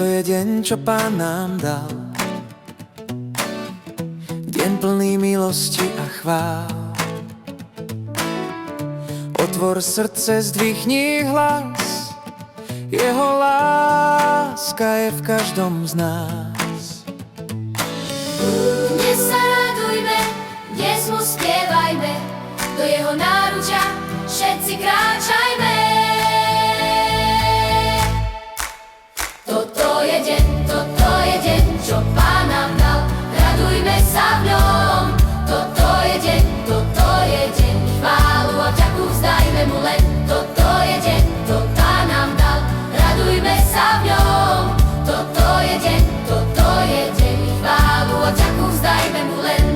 To je deň, čo Pán nám dal, deň plný milosti a chvál. Otvor srdce, zdvihni hlas, jeho láska je v každom z nás. Dnes sa radujme, dnes mu spievajme, do jeho náručia všetci kráčajme. Toto je deň, čo Pán nám dal, radujme sa v ňom. Toto je deň, chválu a vďaku vzdajme mu len. Toto je deň, to Pán nám dal, radujme sa v ňom. Toto je deň, chválu a vďaku vzdajme mu len.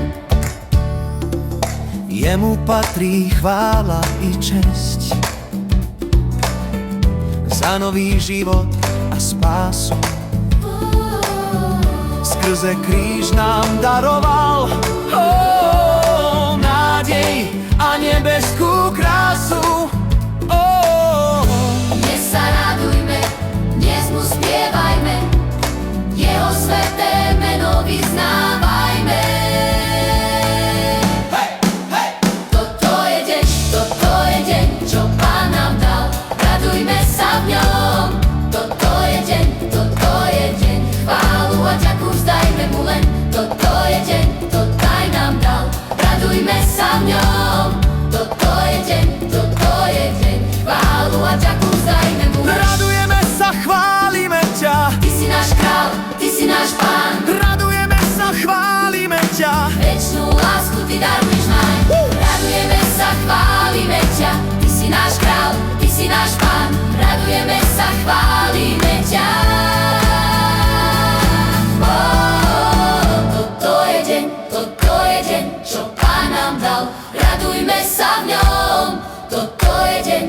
Jemu patrí chvála i česť za nový život a spásu. Skrze kríž nám daroval nádej a nebeskú krásu. Dnes sa radujme, dnes mu spievajme, jeho sveté meno vyznávajme. Toto je deň, čo Pán nám dal, radujme sa v ňom. Toto je deň, chválu a vďaku vzdajme mu len. Toto je deň, to Pán nám dal, radujme sa v ňom. Toto je deň, chválu a vďaku vzdajme mu len. Radujeme sa, chválime ťa, Ty si náš král, ty si náš Pán, radujeme sa, chválime ťa. večnú lásku ty daruješ nám. Radujeme sa, chválime ťa, ty si náš král, ty si náš Pán, radujeme sa, chválime ťa. Toto je deň, čo Pán nám dal, radujme sa v ňom. Toto je deň,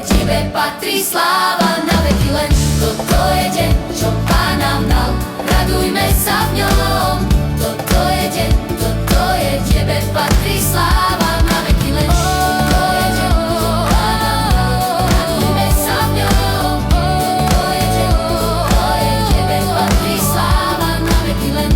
tebe patrí sláva na veky len. Toto je deň, čo Pán nám dal, radujme sa v ňom. Toto je deň, tebe patrí sláva na veky len. Toto je deň, čo Pán nám dal, radujme sa v ňom. Toto je deň, tebe patrí sláva na veky len.